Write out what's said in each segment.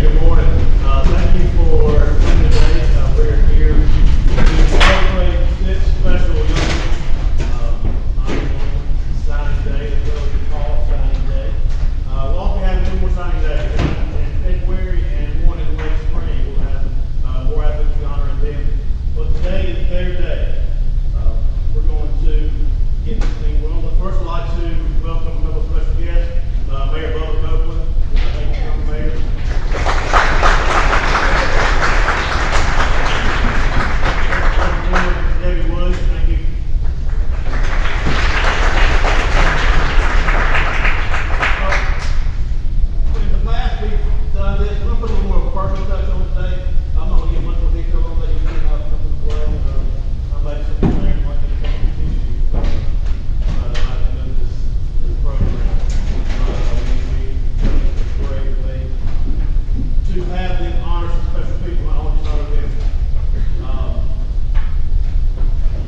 Good morning. Thank you for coming today. We're here to celebrate this special signing day, as well as the fall signing day. We'll also have two more signing days in February and one in late spring. We'll have more advocates honoring them. But today is their day. We're going to get this thing rolling. But first, I'd like to welcome a couple of special guests. Mayor Bubba Copeland. Thank you, Mayor. Debbie Woods, thank you. In the past, we've done this. We're going to put a little more of a personal touch on it today. I'm not going to get much more detail on that. You can have come to the play. I'm like something like that. I know this program. It's great way to have them honor some special people. I want to honor them.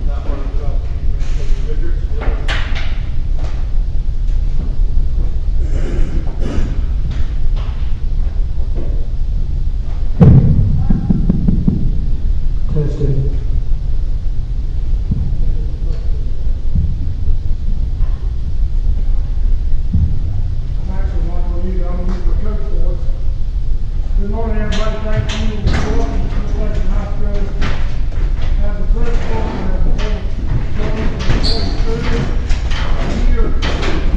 Not part of the Richards. Testing. I'm actually not going to use it. I'm going to use my coach voice. Good morning, everybody. Thank you for welcome to the Selection High School. As the principal and as the head student here, it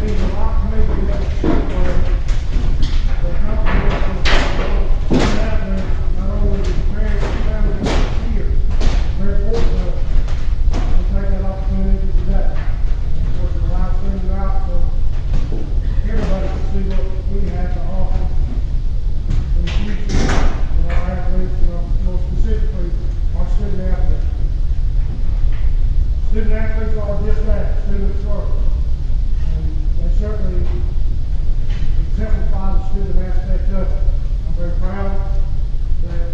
means a lot to me to be able to celebrate the accomplishments of the athletes, not only the parents and families here. Very fortunate to take that opportunity today. And of course, the live streams are out, so everybody can see what we have to offer in the future for our athletes, more specifically our student athletes. Student athletes are just that, students first. And they certainly exemplify the student aspect of it. I'm very proud that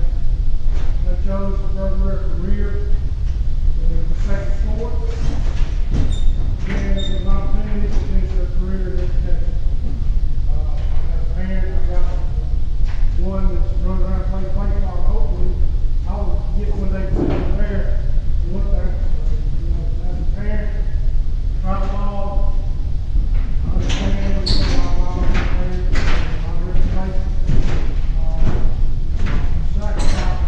they chose to further their career in the second sport and an opportunity to finish their career in education. As a parent, I've got one that's running around playing baseball. Hopefully, I'll get one day to sit over there and look there. As a parent, try to follow. I understand my mom and parents and my reputation. Sacrifice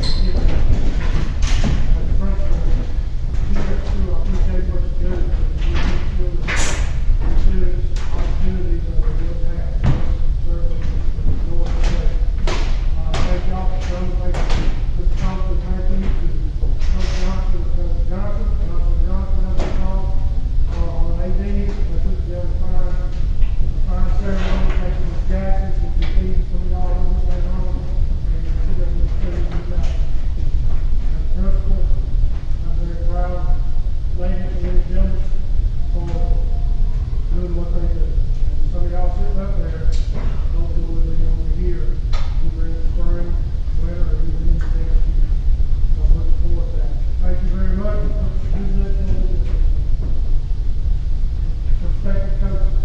to get that. As a principal, here at school, I appreciate what you do. You give the students opportunities that they would have. Certainly, thank y'all for showing. Thank you, Mr. Thompson. Thank you to Coach Johnson, as they call, on the AD. They put together a fine ceremony. Thank you, Ms. Jackson, for defeating some of y'all over there on. And I think that's a pretty good job. As a principal, I'm very proud, ladies and gentlemen, for doing what they do. And some of y'all sitting up there don't do what they over here, either in the spring, winter, or even in the next year. So I'm looking forward to that. Thank you very much. Prospective coaches,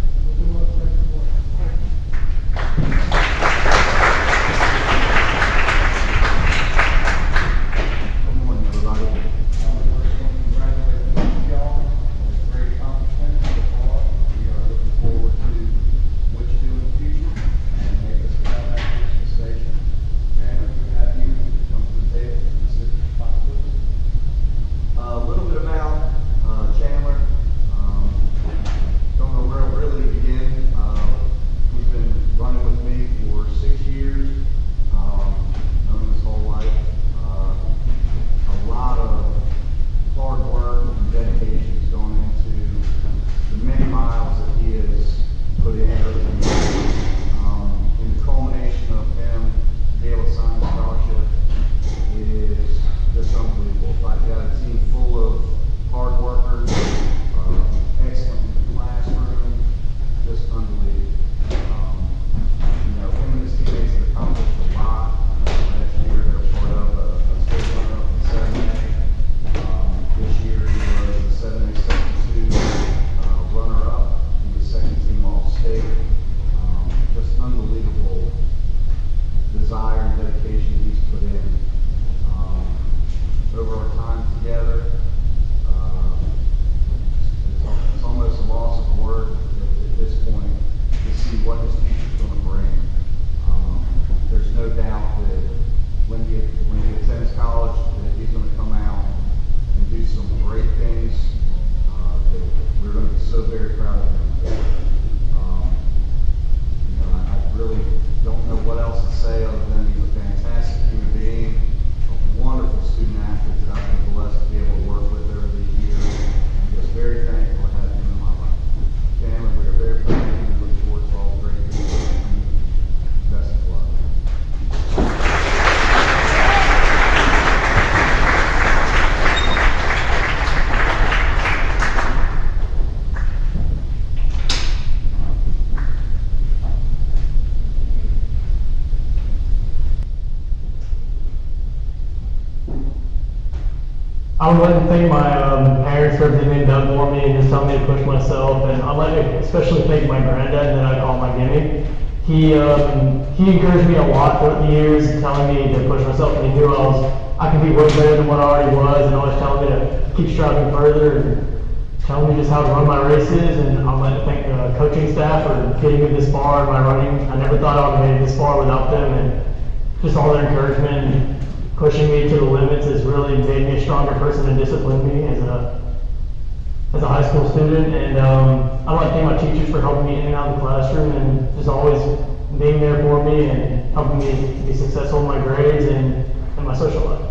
I would like to thank my parents for everything they've done for me and just telling me to push myself. And I'd like to especially thank my granddad that I call my Gimme. He encouraged me a lot throughout the years, telling me to push myself, and he knew I could be way better than what I already was, and always telling me to keep striving further and telling me just how to run my races. And I'd like to thank the coaching staff for getting me this far in my running. I never thought I would have made it this far without them, and just all their encouragement and pushing me to the limits has really made me a stronger person and disciplined me as a high school student. And I'd like to thank my teachers for helping me in and out of the classroom and just always being there for me and helping me be successful in my grades and in my social life.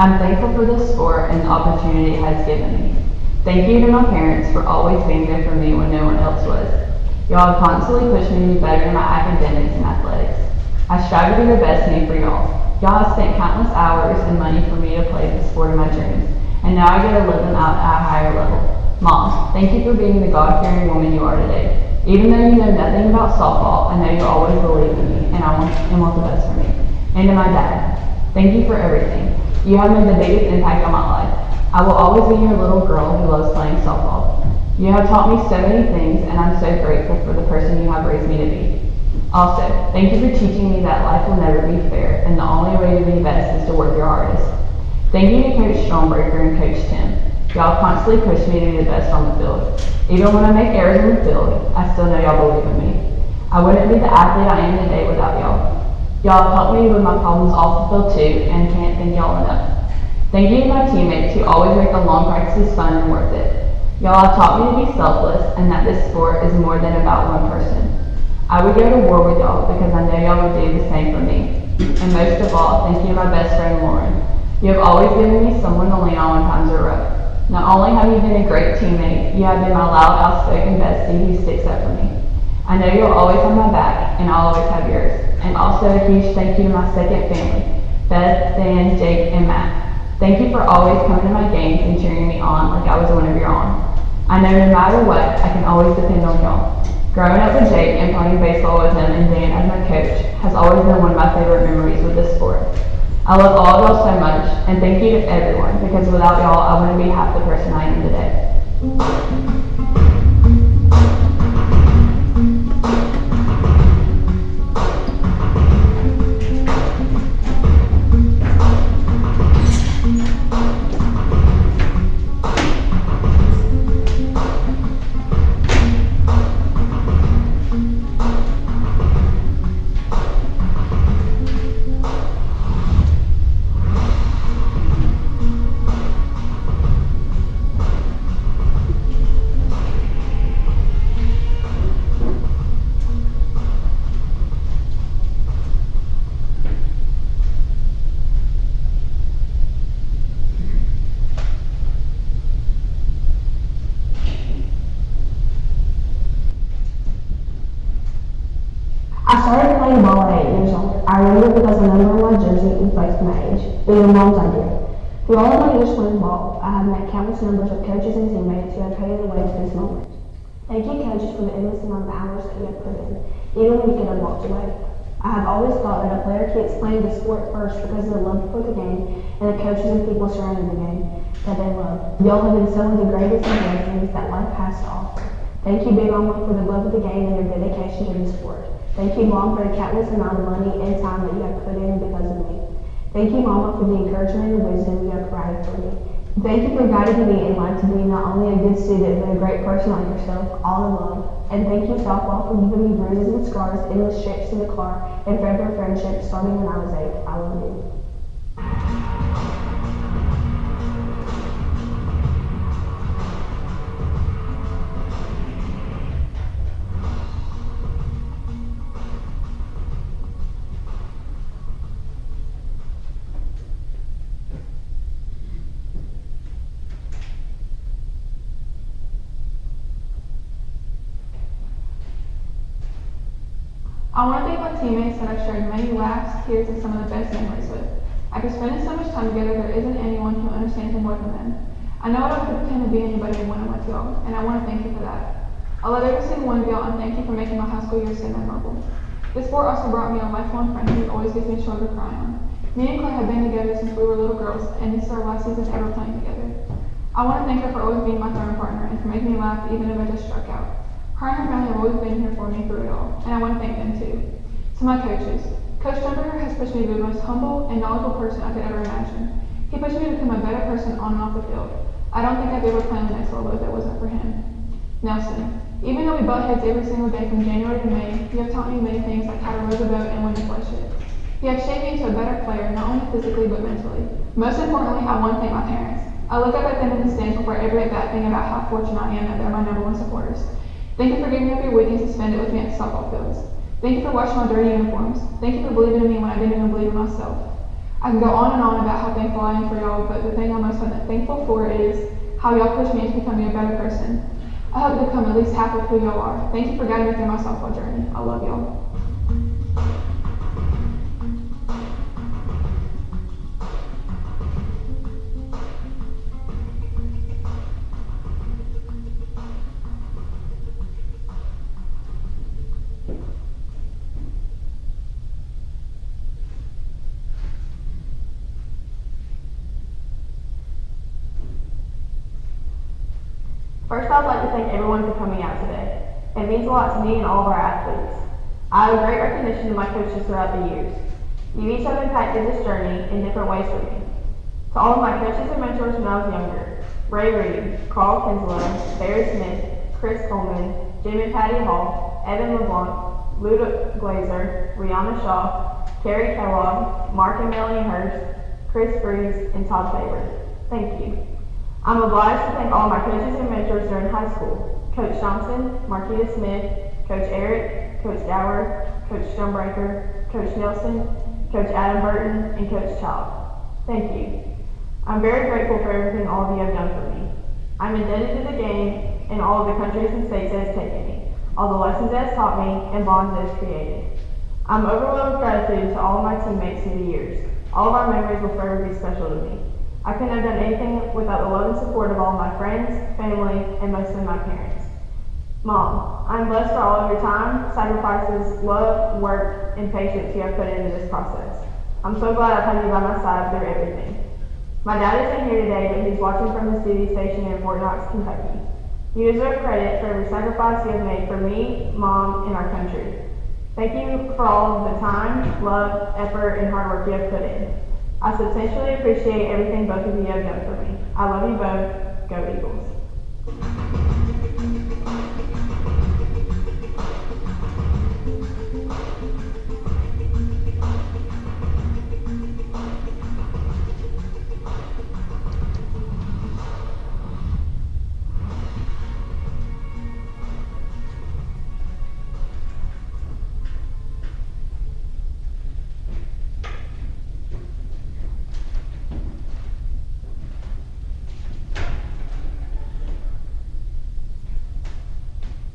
I'm thankful for this sport and the opportunity it has given me. Thank you to my parents for always being there for me when no one else was. Y'all have constantly pushed me to be better in my academics and athletics. I strive to be the best me for y'all. Y'all have spent countless hours and money for me to play the sport of my dreams, and now I get to live them out at a higher level. Mom, thank you for being the God-fearing woman you are today. Even though you know nothing about softball, I know you always believe in me, and want the best for me. And to my dad, thank you for everything. You have made the biggest impact on my life. I will always be your little girl who loves playing softball. You have taught me so many things, and I'm so grateful for the person you have raised me to be. Also, thank you for teaching me that life will never be fair, and the only way to be best is to work your hardest. Thank you to Coach Stromberger and Coach Tim. Y'all constantly push me to be the best on the field. Even when I make errors in the field, I still know y'all believe in me. I wouldn't be the athlete I am today without y'all. Y'all have helped me with my problems off the field too, and can't thank y'all enough. Thank you to my teammates who always make the long practices fun and worth it. Y'all have taught me to be selfless and that this sport is more than about one person. I would go to war with y'all because I know y'all would do the same for me. And most of all, thank you to my best friend Lauren. You have always given me someone to lean on when times are rough. Not only have you been a great teammate, you have been my loud, outspoken bestie who sticks up for me. I know you'll always have my back, and I'll always have yours. And also a huge thank you to my second family, Beth, Dan, Jake, and Matt. Thank you for always coming to my games and cheering me on like I was one of your own. I know no matter what, I can always depend on y'all. Growing up with Jake and playing baseball with him and Dan as my coach has always been one of my favorite memories with this sport. I love all of y'all so much, and thank you to everyone, because without y'all, I wouldn't be half the person I am today. I started playing ball at 8 years old. I remember because the number on my jersey reflects my age. Being a mom's idea. Through all of my years playing ball, I have met countless numbers of coaches and teammates who have paved the way to this moment. Thank you, coaches, for the endless amount of hours that you have put in, even when you could have walked away. I have always thought that a player keeps playing the sport first because of the love for the game and the coaches and people surrounding the game that they love. Y'all have been some of the greatest blessings that life has to offer. Thank you, Big Mama, for the love of the game and your dedication to the sport. Thank you, Mom, for the countless amount of money and time that you have put in because of me. Thank you, Mama, for the encouragement and wisdom you have provided for me. Thank you for guiding me in life to be not only a good student, but a great person like yourself, all in love. And thank you, softball, for giving me bruises and scars, endless trips in the car, and forever friendship starting when I was 8. I love you. I want to thank my teammates that I've shared many laughs, tears, and some of the best memories with. After spending so much time together, there isn't anyone who understands me more than them. I know I don't pretend to be anybody when I'm with y'all, and I want to thank you for that. I love every single one of y'all, and thank you for making my high school years so memorable. This sport also brought me a lifelong friend who always gives me a shoulder to cry on. Me and Claire have been together since we were little girls, and this is our last season ever playing together. I want to thank her for always being my throwing partner and for making me laugh even if I just struck out. Her and her family have always been here for me through it all, and I want to thank them too. To my coaches, Coach Stromberger has pushed me to be the most humble and knowledgeable person I could ever imagine. He pushed me to become a better person on and off the field. I don't think I'd be able to play on the next level if it wasn't for him. Nelson, even though we butt heads every single day from January to May, you have taught me many things like how to row the boat and when to flush it. You have shaped me into a better player, not only physically but mentally. Most importantly, I want to thank my parents. I look up at them in the stands before every at-bat thinking about how fortunate I am that they're my #1 supporters. Thank you for giving up your weekends to spend it with me at the softball fields. Thank you for washing my dirty uniforms. Thank you for believing in me when I didn't even believe in myself. I can go on and on about how thankful I am for y'all, but the thing I'm most thankful for is how y'all pushed me into becoming a better person. I hope to become at least half of who y'all are. Thank you for guiding me through my softball journey. I love y'all. First, I'd like to thank everyone for coming out today. It means a lot to me and all of our athletes. I owe great recognition to my coaches throughout the years. You each have impacted this journey in different ways for me. To all of my coaches and mentors when I was younger, Ray Reed, Carl Kinslow, Barry Smith, Chris Coleman, Jim and Patty Hall, Evan LeBlanc, Luda Glazer, Rihanna Shaw, Carrie Kellogg, Mark and Melanie Hurst, Chris Breeze, and Todd Faber. Thank you. I'm obliged to thank all my coaches and mentors during high school. Coach Johnson, Marquita Smith, Coach Eric, Coach Gower, Coach Stonebreaker, Coach Nelson, Coach Adam Burton, and Coach Child. Thank you. I'm very grateful for everything all of you have done for me. I'm indebted to the game and all of the countries and states it has taken me, all the lessons it has taught me, and bonds it has created. I'm overwhelmed with gratitude to all of my teammates through the years. All of our memories will forever be special to me. I couldn't have done anything without the love and support of all my friends, family, and mostly my parents. Mom, I'm blessed for all of your time, sacrifices, love, work, and patience you have put into this process. I'm so glad I've had you by my side through everything. My dad isn't here today, but he's watching from his duty station in Fort Knox, Kentucky. You deserve credit for every sacrifice you have made for me, Mom, and our country. Thank you for all of the time, love, effort, and hard work you have put in. I substantially appreciate everything both of you have done for me. I love you both. Go Eagles.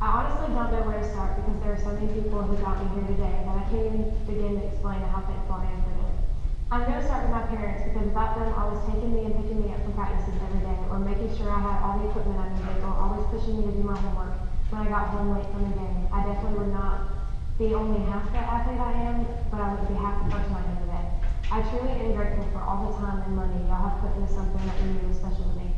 I honestly don't know where to start because there are so many people who got me here today that I can't even begin to explain how thankful I am for them. I'm going to start with my parents because without them always taking me and picking me up from practices every day or making sure I had all the equipment I needed or always pushing me to do my homework when I got home late from the game, I definitely would not be only half the athlete I am, but I would be half the person I am today. I truly am grateful for all the time and money y'all have put into something that you knew was special to me.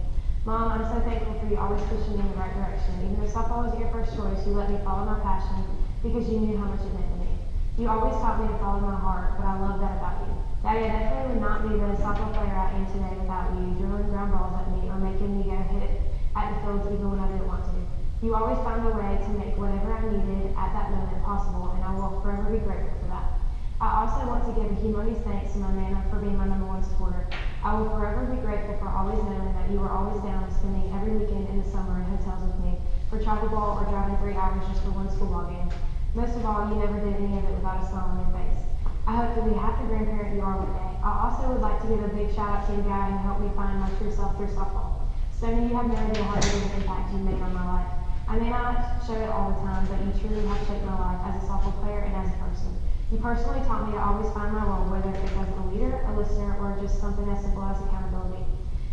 Mom, I'm so thankful for you always pushing me in the right direction. Even though softball wasn't your first choice, you let me follow my passion because you knew how much it meant to me. You always taught me to follow my heart, but I love that about you. Daddy, I definitely would not be the softball player I am today without you drilling ground balls at me or making me go hit it at the fields even when I didn't want to. You always found a way to make whatever I needed at that moment possible, and I will forever be grateful for that. I also want to give a humongous thanks to my Nana for being my #1 supporter. I will forever be grateful for always knowing that you were always down and spending every weekend in the summer in hotels with me for travel ball or driving 3 hours just for one school ball game. Most of all, you never did any of it without a smile on your face. I hope to be half the grandparent you are one day. I also would like to give a big shout out to the guy who helped me find my true self through softball. Stoney, you have no idea how big of an impact you made on my life. I may not show it all the time, but you truly have shaped my life as a softball player and as a person. You personally taught me to always find my role, whether it was a leader, a listener, or just something as simple as accountability.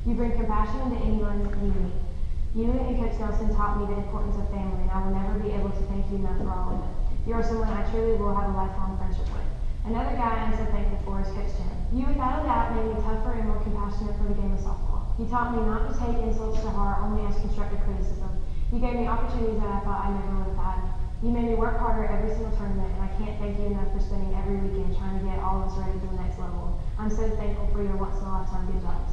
You bring compassion into anyone you meet. You and Coach Nelson taught me the importance of family, and I will never be able to thank you enough for all of it. You are someone I truly will have a lifelong friendship with. Another guy I'm so thankful for is Coach Jim. You without a doubt made me tougher and more compassionate for the game of softball. You taught me not to take insults to heart only as constructive criticism. You gave me opportunities that I thought I never would have had. You made me work harder every single tournament, and I can't thank you enough for spending every weekend trying to get all of us ready for the next level. I'm so thankful for your once-in-a-lifetime good jobs.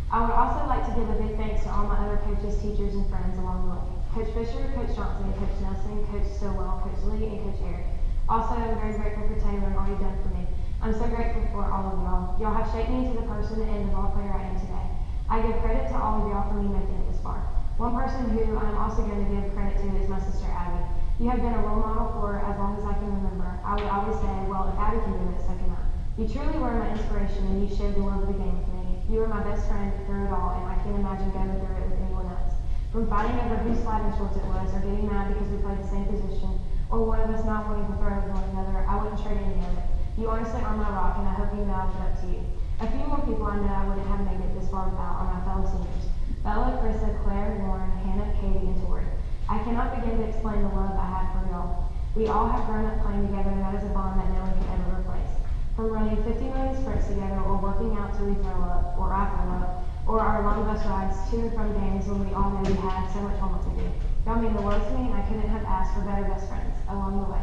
I would also like to give a big thanks to all my other coaches, teachers, and friends along the way. Coach Fisher, Coach Johnson, Coach Nelson, Coach Stillwell, Coach Lee, and Coach Eric. Also, I'm very grateful for Taylor and all you've done for me. I'm so grateful for all of y'all. Y'all have shaped me into the person and the ball player I am today. I give credit to all of y'all for me making it this far. One person who I'm also going to give credit to is my sister Abby. You have been a role model for as long as I can remember. I would always say, well, if Abby can do it, so can I. You truly were my inspiration and you shared the love of the game with me. You were my best friend through it all and I can't imagine going through it with anyone else. From fighting over whose sliding shorts it was, or getting mad because we played the same position, or one of us not wanting to throw with one another, I wouldn't trade any of it. You honestly are my rock, and I hope you know I live up to you. A few more people I know I wouldn't have made it this far without are my fellow seniors. Bella, Krista, Claire, Lauren, Hannah, Katie, and Tori. I cannot begin to explain the love I have for y'all. We all have grown up playing together, and that is a bond that no one can ever replace. From running 50 million sprints together, or working out till we throw up, or I throw up, or our long bus rides to and from games when we all knew we had so much homework to do. Y'all mean the world to me, and I couldn't have asked for better best friends along the way.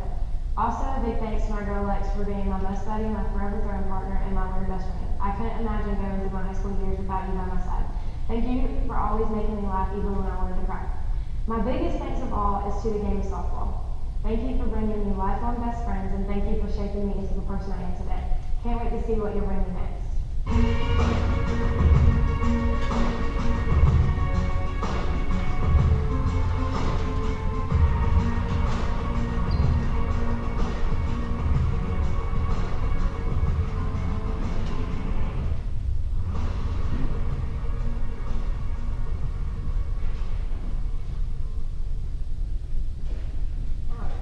Also, a big thanks to my girl Lex for being my best buddy, my forever throwing partner, and my winter best friend. I couldn't imagine going through my high school years without you by my side. Thank you for always making me laugh even when I wanted to cry. My biggest thanks of all is to the game of softball. Thank you for bringing me lifelong best friends, and thank you for shaping me into the person I am today. Can't wait to see what you're bringing next.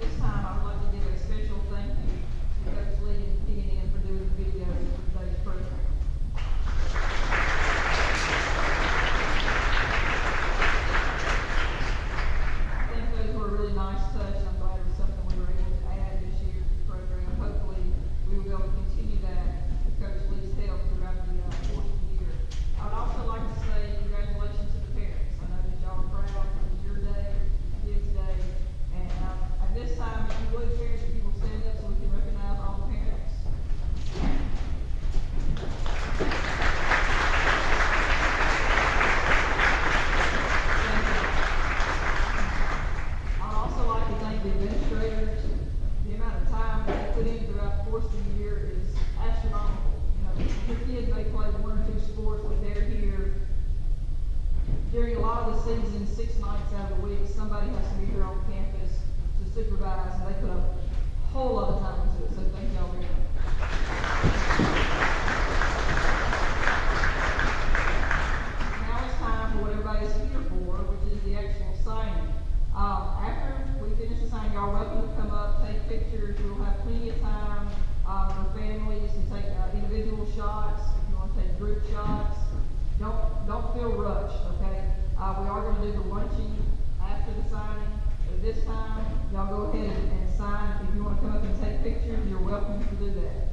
This time, I would like to give a special thank you to Coach Lee and PNN for doing the videos for today's program. I think those were a really nice touch. I'm glad it was something we were able to add this year to the program. Hopefully, we will be able to continue that with Coach Lee's help throughout the course of the year. I would also like to say congratulations to the parents. I know that y'all are proud. It was your day, kids' day. And at this time, if you would, parents, if you will stand up so we can recognize all the parents. I'd also like to thank the administrators. The amount of time they put in throughout the course of the year is astronomical. You know, your kids may play one or two sports, but they're here during a lot of the season, 6 nights out of the week. Somebody has to be here on campus to supervise, and they put a whole lot of time into it, so thank y'all very much. Now it's time for what everybody's here for, which is the actual signing. After we finish the signing, y'all are welcome to come up, take pictures. We'll have plenty of time for families to take individual shots. If you want to take group shots, don't feel rushed, okay? We are going to do the luncheon after the signing. But this time, y'all go ahead and sign. If you want to come up and take pictures, you're welcome to do that.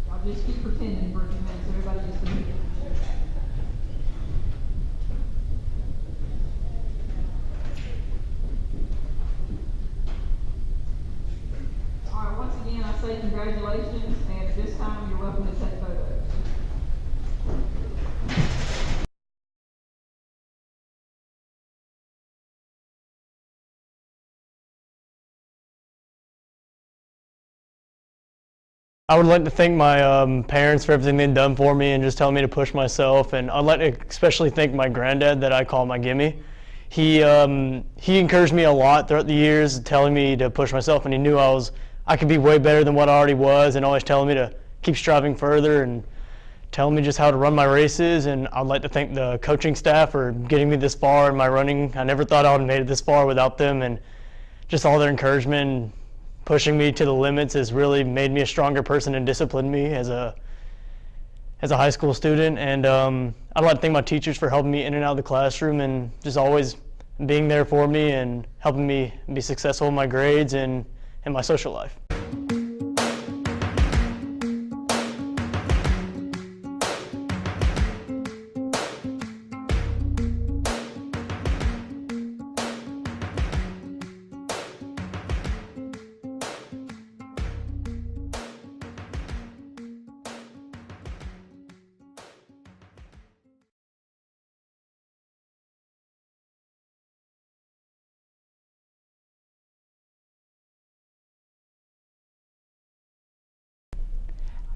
Y'all just keep pretending for a few minutes. Everybody just leave it. All right, once again, I say congratulations, and at this time, you're welcome to take photos. I would like to thank my parents for everything they've done for me and just telling me to push myself. And I'd like to especially thank my granddad that I call my gimme. He encouraged me a lot throughout the years, telling me to push myself, and he knew I could be way better than what I already was, and always telling me to keep striving further and telling me just how to run my races. And I'd like to thank the coaching staff for getting me this far in my running. I never thought I would have made it this far without them, and just all their encouragement and pushing me to the limits has really made me a stronger person and disciplined me as a high school student. And I'd like to thank my teachers for helping me in and out of the classroom and just always being there for me and helping me be successful in my grades and in my social life.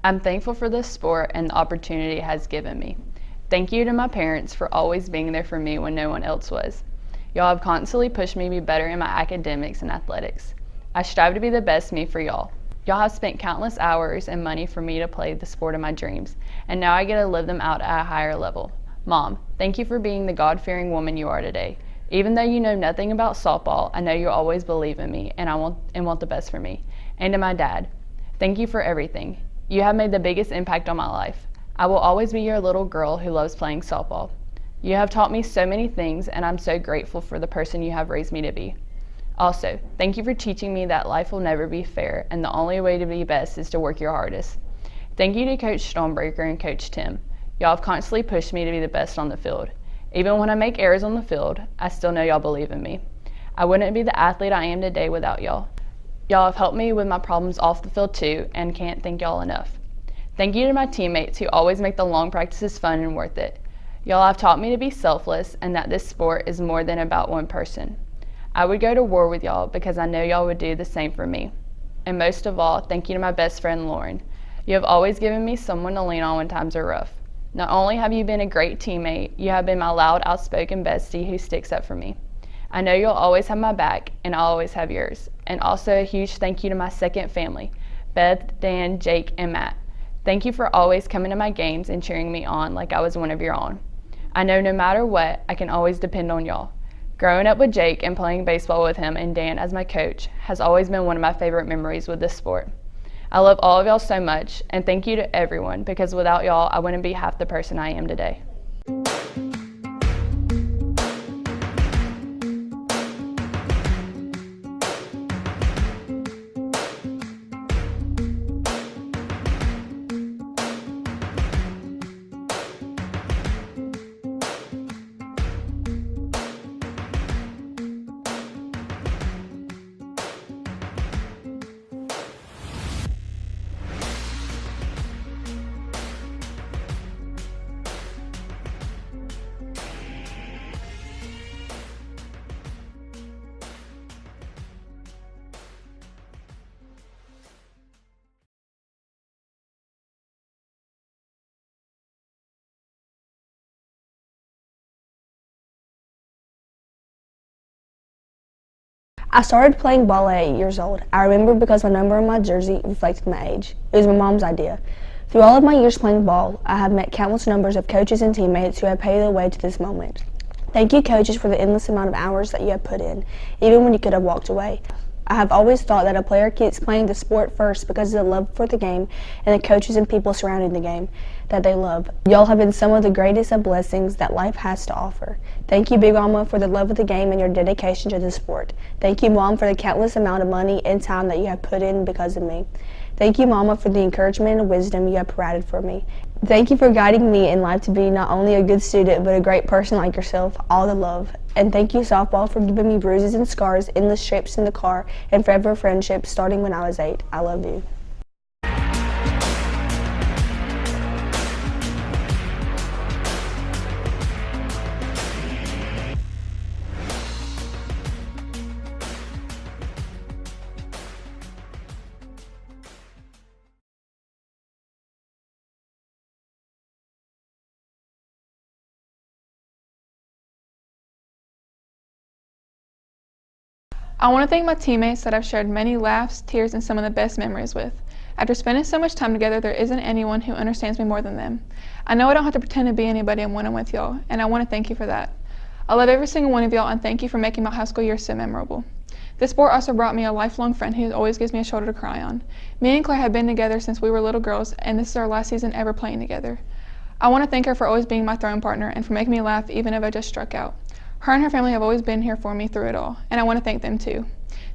I'm thankful for this sport and the opportunity it has given me. Thank you to my parents for always being there for me when no one else was. Y'all have constantly pushed me to be better in my academics and athletics. I strive to be the best me for y'all. Y'all have spent countless hours and money for me to play the sport of my dreams, and now I get to live them out at a higher level. Mom, thank you for being the God-fearing woman you are today. Even though you know nothing about softball, I know you always believe in me and want the best for me. And to my dad, thank you for everything. You have made the biggest impact on my life. I will always be your little girl who loves playing softball. You have taught me so many things, and I'm so grateful for the person you have raised me to be. Also, thank you for teaching me that life will never be fair, and the only way to be best is to work your hardest. Thank you to Coach Stonebreaker and Coach Tim. Y'all have constantly pushed me to be the best on the field. Even when I make errors on the field, I still know y'all believe in me. I wouldn't be the athlete I am today without y'all. Y'all have helped me with my problems off the field too, and can't thank y'all enough. Thank you to my teammates who always make the long practices fun and worth it. Y'all have taught me to be selfless and that this sport is more than about one person. I would go to war with y'all because I know y'all would do the same for me. And most of all, thank you to my best friend Lauren. You have always given me someone to lean on when times are rough. Not only have you been a great teammate, you have been my loud, outspoken bestie who sticks up for me. I know you'll always have my back, and I'll always have yours. And also a huge thank you to my second family, Beth, Dan, Jake, and Matt. Thank you for always coming to my games and cheering me on like I was one of your own. I know no matter what, I can always depend on y'all. Growing up with Jake and playing baseball with him and Dan as my coach has always been one of my favorite memories with this sport. I love all of y'all so much, and thank you to everyone, because without y'all, I wouldn't be half the person I am today. I started playing ball at 8 years old. I remember because my number on my jersey reflected my age. It was my mom's idea. Through all of my years playing ball, I have met countless numbers of coaches and teammates who have paved the way to this moment. Thank you, coaches, for the endless amount of hours that you have put in, even when you could have walked away. I have always thought that a player keeps playing the sport first because of the love for the game and the coaches and people surrounding the game that they love. Y'all have been some of the greatest of blessings that life has to offer. Thank you, Big Mama, for the love of the game and your dedication to the sport. Thank you, Mom, for the countless amount of money and time that you have put in because of me. Thank you, Mama, for the encouragement and wisdom you have provided for me. Thank you for guiding me in life to be not only a good student, but a great person like yourself. All the love. And thank you, softball, for giving me bruises and scars, endless trips in the car, and forever friendships starting when I was 8. I love you. I want to thank my teammates that I've shared many laughs, tears, and some of the best memories with. After spending so much time together, there isn't anyone who understands me more than them. I know I don't have to pretend to be anybody when I'm with y'all, and I want to thank you for that. I love every single one of y'all, and thank you for making my high school year so memorable. This sport also brought me a lifelong friend who always gives me a shoulder to cry on. Me and Claire have been together since we were little girls, and this is our last season ever playing together. I want to thank her for always being my throwing partner and for making me laugh even if I just struck out. Her and her family have always been here for me through it all, and I want to thank them too.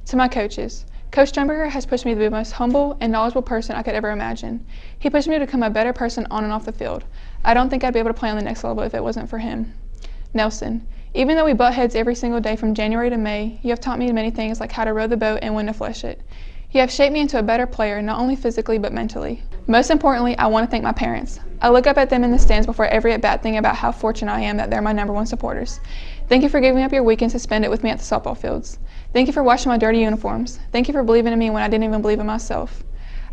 To my coaches, Coach Stonebreaker has pushed me to be the most humble and knowledgeable person I could ever imagine. He pushed me to become a better person on and off the field. I don't think I'd be able to play on the next level if it wasn't for him. Nelson, even though we butt heads every single day from January to May, you have taught me many things like how to row the boat and when to flush it. You have shaped me into a better player, not only physically but mentally. Most importantly, I want to thank my parents. I look up at them in the stands before every at-bat thinking about how fortunate I am that they're my #1 supporters. Thank you for giving up your weekends to spend it with me at the softball fields. Thank you for washing my dirty uniforms. Thank you for believing in me when I didn't even believe in myself.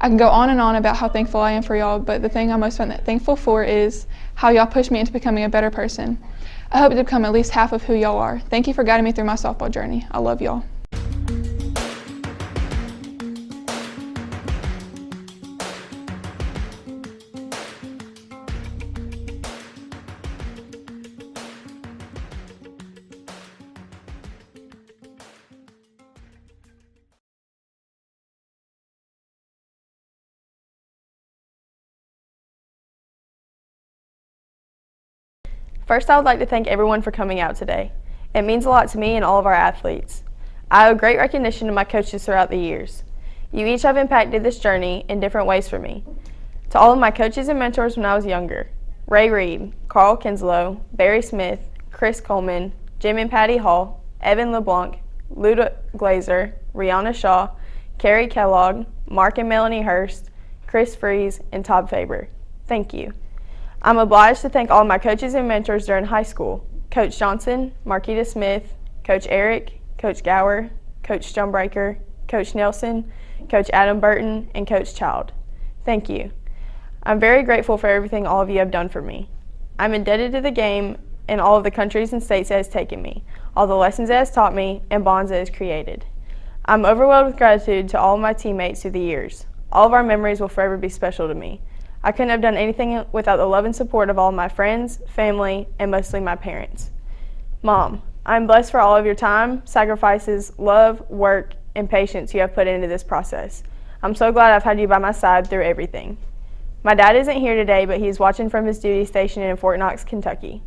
I can go on and on about how thankful I am for y'all, but the thing I'm most thankful for is how y'all pushed me into becoming a better person. I hope to become at least half of who y'all are. Thank you for guiding me through my softball journey. I love y'all. First, I would like to thank everyone for coming out today. It means a lot to me and all of our athletes. I owe great recognition to my coaches throughout the years. You each have impacted this journey in different ways for me. To all of my coaches and mentors when I was younger, Ray Reed, Carl Kinslow, Barry Smith, Chris Coleman, Jim and Patty Hall, Evan LeBlanc, Luda Glazer, Rihanna Shaw, Carrie Kellogg, Mark and Melanie Hurst, Chris Freeze, and Todd Faber. Thank you. I'm obliged to thank all my coaches and mentors during high school, Coach Johnson, Marquita Smith, Coach Eric, Coach Gower, Coach Stonebreaker, Coach Nelson, Coach Adam Burton, and Coach Child. Thank you. I'm very grateful for everything all of you have done for me. I'm indebted to the game and all of the countries and states it has taken me, all the lessons it has taught me, and bonds it has created. I'm overwhelmed with gratitude to all of my teammates through the years. All of our memories will forever be special to me. I couldn't have done anything without the love and support of all my friends, family, and mostly my parents. Mom, I'm blessed for all of your time, sacrifices, love, work, and patience you have put into this process. I'm so glad I've had you by my side through everything. My dad isn't here today, but he's watching from his duty station in Fort Knox, Kentucky.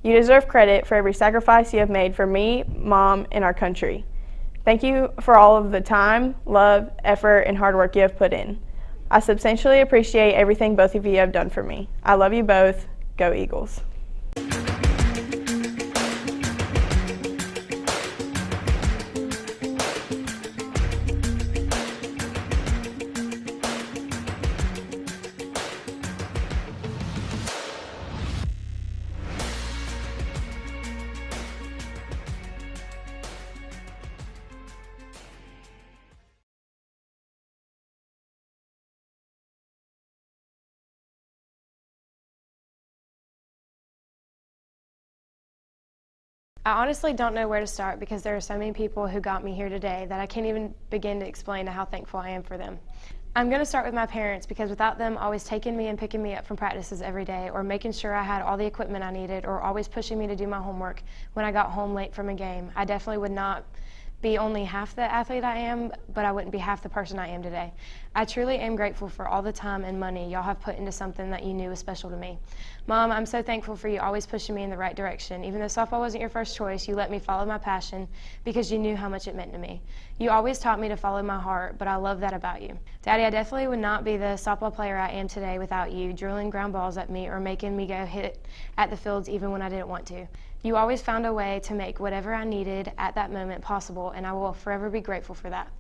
You deserve credit for every sacrifice you have made for me, Mom, and our country. Thank you for all of the time, love, effort, and hard work you have put in. I substantially appreciate everything both of you have done for me. I love you both. Go Eagles. I honestly don't know where to start because there are so many people who got me here today that I can't even begin to explain how thankful I am for them. I'm going to start with my parents because without them always taking me and picking me up from practices every day, or making sure I had all the equipment I needed, or always pushing me to do my homework when I got home late from a game, I definitely would not be only half the athlete I am, but I wouldn't be half the person I am today. I truly am grateful for all the time and money y'all have put into something that you knew was special to me. Mom, I'm so thankful for you always pushing me in the right direction. Even though softball wasn't your first choice, you let me follow my passion because you knew how much it meant to me. You always taught me to follow my heart, but I love that about you. Daddy, I definitely would not be the softball player I am today without you drilling ground balls at me or making me go hit at the fields even when I didn't want to. You always found a way to make whatever I needed at that moment possible, and I will forever be grateful for that.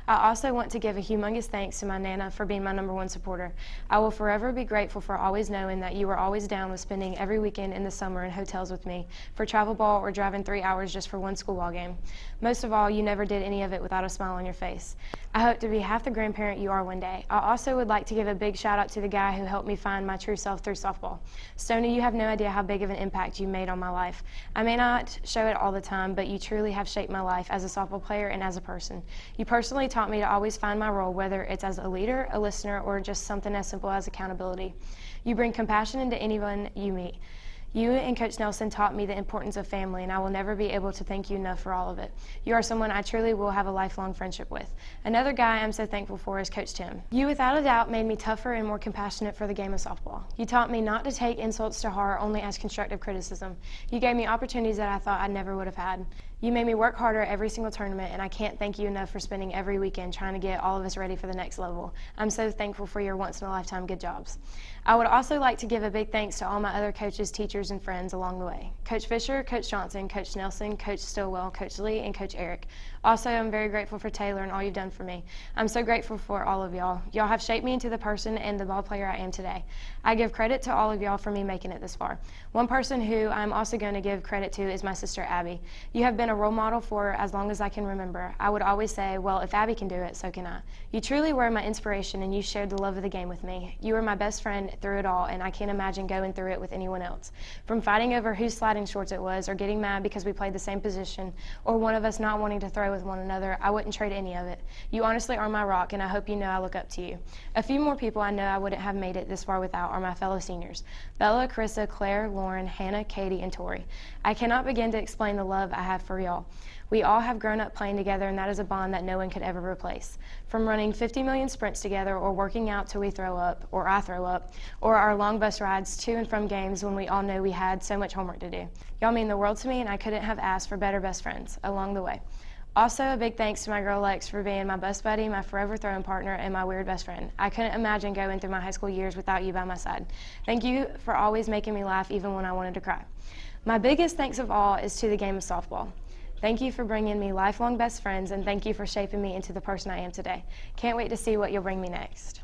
I also want to give a humongous thanks to my Nana for being my #1 supporter. I will forever be grateful for always knowing that you were always down with spending every weekend in the summer in hotels with me, for travel ball or driving 3 hours just for one school ball game. Most of all, you never did any of it without a smile on your face. I hope to be half the grandparent you are one day. I also would like to give a big shout out to the guy who helped me find my true self through softball. Stoney, you have no idea how big of an impact you made on my life. I may not show it all the time, but you truly have shaped my life as a softball player and as a person. You personally taught me to always find my role, whether it's as a leader, a listener, or just something as simple as accountability. You bring compassion into anyone you meet. You and Coach Nelson taught me the importance of family, and I will never be able to thank you enough for all of it. You are someone I truly will have a lifelong friendship with. Another guy I'm so thankful for is Coach Tim. You without a doubt made me tougher and more compassionate for the game of softball. You taught me not to take insults to heart only as constructive criticism. You gave me opportunities that I thought I never would have had. You made me work harder at every single tournament, and I can't thank you enough for spending every weekend trying to get all of us ready for the next level. I'm so thankful for your once-in-a-lifetime good jobs. I would also like to give a big thanks to all my other coaches, teachers, and friends along the way. Coach Fisher, Coach Johnson, Coach Nelson, Coach Stillwell, Coach Lee, and Coach Eric. Also, I'm very grateful for Taylor and all you've done for me. I'm so grateful for all of y'all. Y'all have shaped me into the person and the ball player I am today. I give credit to all of y'all for me making it this far. One person who I'm also going to give credit to is my sister Abby. You have been a a role model for as long as I can remember. I would always say, well, if Abby can do it, so can I. You truly were my inspiration, and you shared the love of the game with me. You were my best friend through it all, and I can't imagine going through it with anyone else. From fighting over whose sliding shorts it was, or getting mad because we played the same position, or one of us not wanting to throw with one another, I wouldn't trade any of it. You honestly are my rock, and I hope you know I look up to you. A few more people I know I wouldn't have made it this far without are my fellow seniors: Bella, Carissa, Claire, Lauren, Hannah, Katie, and Tori. I cannot begin to explain the love I have for y'all. We all have grown up playing together, and that is a bond that no one could ever replace. From running 50 million sprints together, or working out till we throw up, or I throw up, or our long bus rides to and from games when we all know we had so much homework to do. Y'all mean the world to me, and I couldn't have asked for better best friends along the way. Also, a big thanks to my girl Lex for being my bus buddy, my forever throwing partner, and my weird best friend. I couldn't imagine going through my high school years without you by my side. Thank you for always making me laugh even when I wanted to cry. My biggest thanks of all is to the game of softball. Thank you for bringing me lifelong best friends, and thank you for shaping me into the person I am today. Can't wait to see what you'll bring me next.